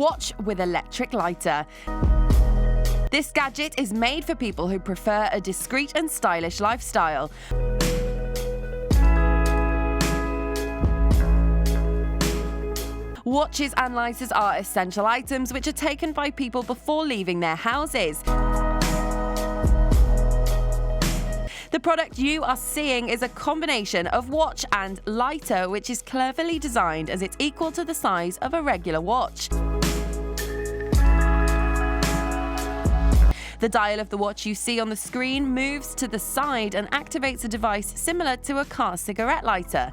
Watch with electric lighter. This gadget is made for people who prefer a discreet and stylish lifestyle. Watches and lighters are essential items which are taken by people before leaving their houses. The product you are seeing is a combination of watch and lighter, which is cleverly designed as it's equal to the size of a regular watch. The dial of the watch you see on the screen moves to the side and activates a device similar to a car cigarette lighter.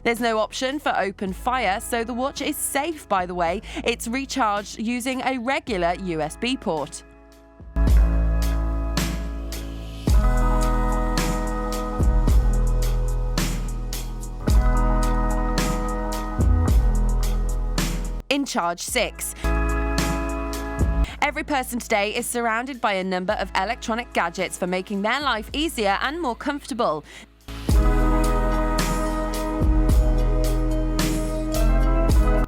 There's no option for open fire, so the watch is safe, by the way. It's recharged using a regular USB port. Incharge 6. Every person today is surrounded by a number of electronic gadgets for making their life easier and more comfortable.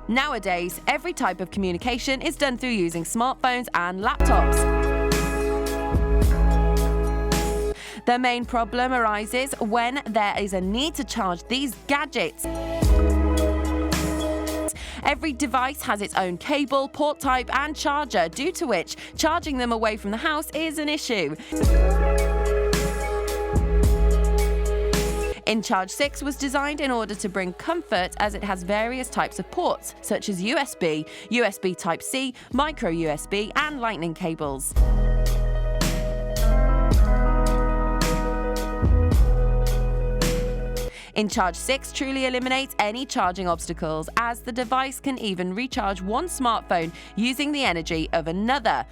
Nowadays, every type of communication is done through using smartphones and laptops. The main problem arises when there is a need to charge these gadgets. Every device has its own cable, port type and charger, due to which charging them away from the house is an issue. Incharge 6 was designed in order to bring comfort, as it has various types of ports, such as USB, USB Type-C, micro USB and lightning cables. Incharge 6 truly eliminates any charging obstacles, as the device can even recharge one smartphone using the energy of another.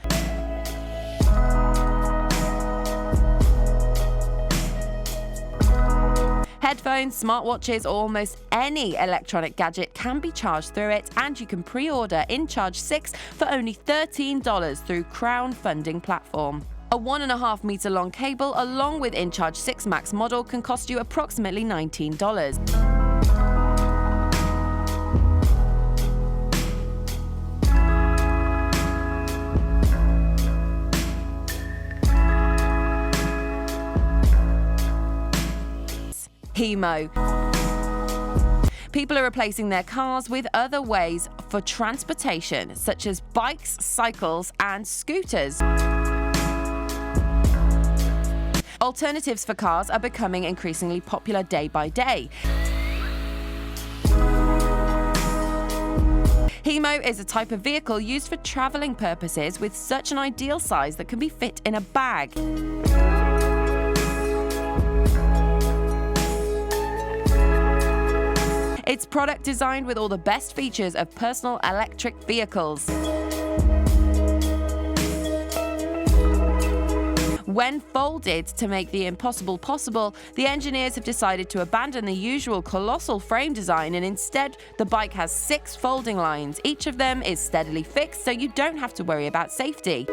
Headphones, smartwatches, or almost any electronic gadget can be charged through it, and you can pre-order Incharge 6 for only $13 through crowdfunding platform. A 1.5 meter long cable along with Incharge 6 Max model can cost you approximately $19. HIMO. People are replacing their cars with other ways for transportation, such as bikes, cycles, and scooters. Alternatives for cars are becoming increasingly popular day by day. HIMO is a type of vehicle used for traveling purposes with such an ideal size that can be fit in a bag. It's product designed with all the best features of personal electric vehicles. When folded to make the impossible possible, the engineers have decided to abandon the usual colossal frame design, and instead the bike has 6 folding lines. Each of them is steadily fixed, so you don't have to worry about safety.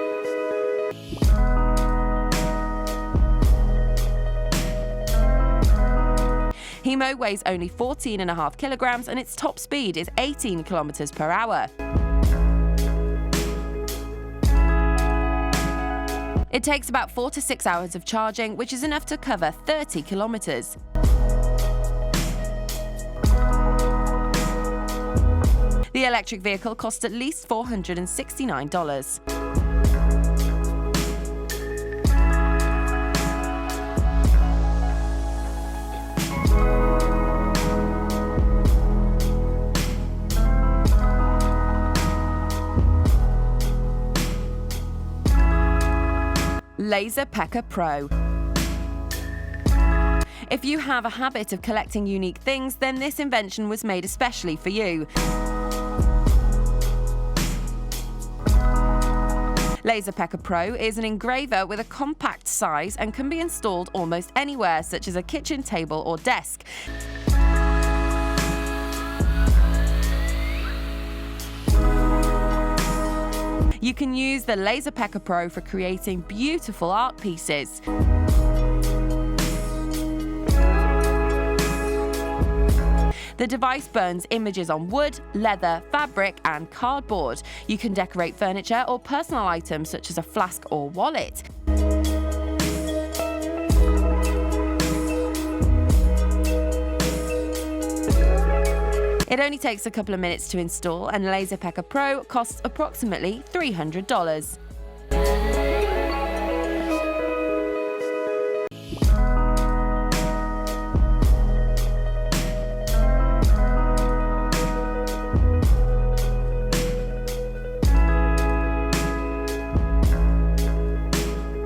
HIMO weighs only 14.5 kilograms and its top speed is 18 kilometers per hour. It takes about 4 to 6 hours of charging, which is enough to cover 30 kilometers. The electric vehicle costs at least $469. Laser Pecker Pro. If you have a habit of collecting unique things, then this invention was made especially for you. Laser Pecker Pro is an engraver with a compact size and can be installed almost anywhere, such as a kitchen table or desk. You can use the Laser Pecker Pro for creating beautiful art pieces. The device burns images on wood, leather, fabric, and cardboard. You can decorate furniture or personal items such as a flask or wallet. It only takes a couple of minutes to install, and Laserpecker Pro costs approximately $300.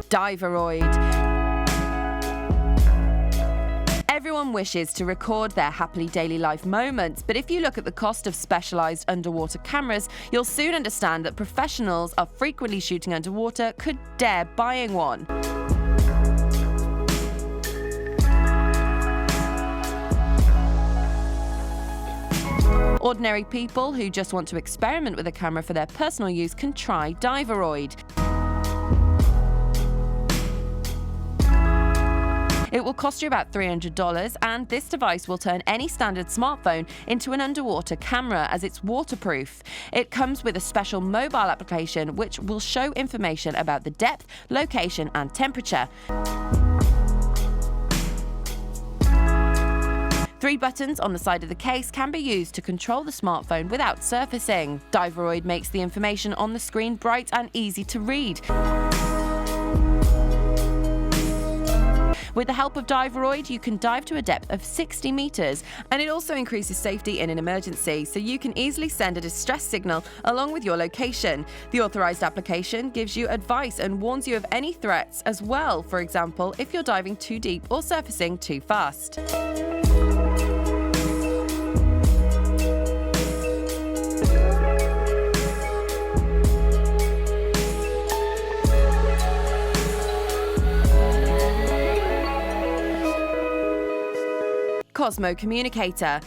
Diveroid. Everyone wishes to record their happily daily life moments, but if you look at the cost of specialized underwater cameras, you'll soon understand that professionals are frequently shooting underwater could dare buying one. Ordinary people who just want to experiment with a camera for their personal use can try Diveroid. It will cost you about $300, and this device will turn any standard smartphone into an underwater camera as it's waterproof. It comes with a special mobile application which will show information about the depth, location, and temperature. 3 buttons on the side of the case can be used to control the smartphone without surfacing. Diveroid makes the information on the screen bright and easy to read. With the help of Diveroid, you can dive to a depth of 60 meters, and it also increases safety in an emergency, so you can easily send a distress signal along with your location. The authorized application gives you advice and warns you of any threats as well, for example, if you're diving too deep or surfacing too fast. Cosmo Communicator.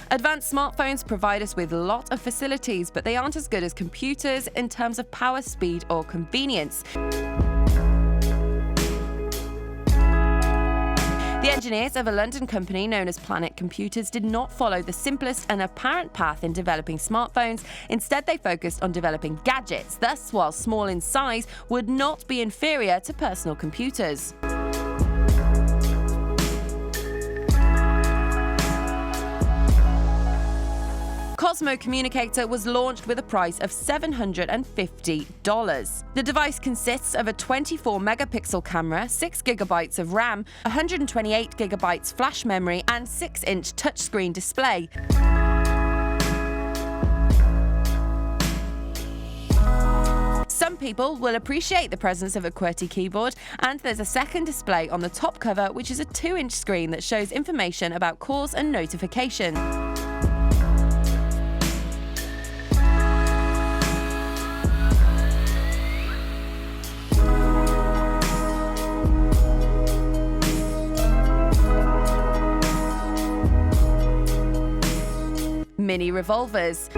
Advanced smartphones provide us with a lot of facilities, but they aren't as good as computers in terms of power, speed, or convenience. The engineers of a London company known as Planet Computers did not follow the simplest and apparent path in developing smartphones. Instead, they focused on developing gadgets. Thus, while small in size, would not be inferior to personal computers. Cosmo Communicator was launched with a price of $750. The device consists of a 24-megapixel camera, 6 GB of RAM, 128 GB flash memory, and 6-inch touchscreen display. Some people will appreciate the presence of a QWERTY keyboard, and there's a second display on the top cover, which is a 2-inch screen that shows information about calls and notification. Mini revolvers.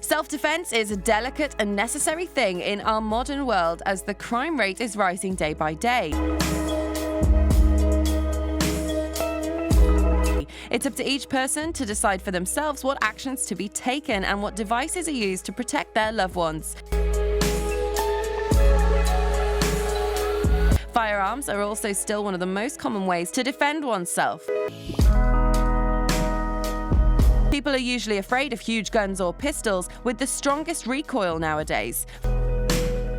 Self-defense is a delicate and necessary thing in our modern world as the crime rate is rising day by day. It's up to each person to decide for themselves what actions to be taken and what devices are used to protect their loved ones. Firearms are also still one of the most common ways to defend oneself. People are usually afraid of huge guns or pistols with the strongest recoil nowadays.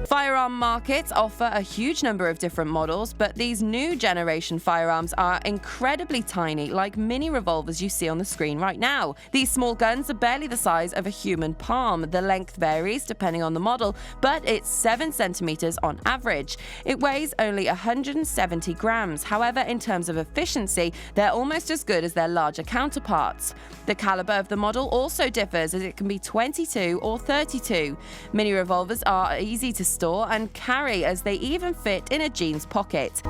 Firearm markets offer a huge number of different models, but these new generation firearms are incredibly tiny, like mini revolvers you see on the screen right now. These small guns are barely the size of a human palm. The length varies depending on the model, but it's 7 centimeters on average. It weighs only 170 grams. However, in terms of efficiency, they're almost as good as their larger counterparts. The caliber of the model also differs, as it can be 22 or 32. Mini revolvers are easy to store and carry, as they even fit in a jeans pocket.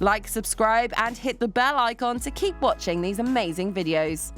Like, subscribe, and hit the bell icon to keep watching these amazing videos.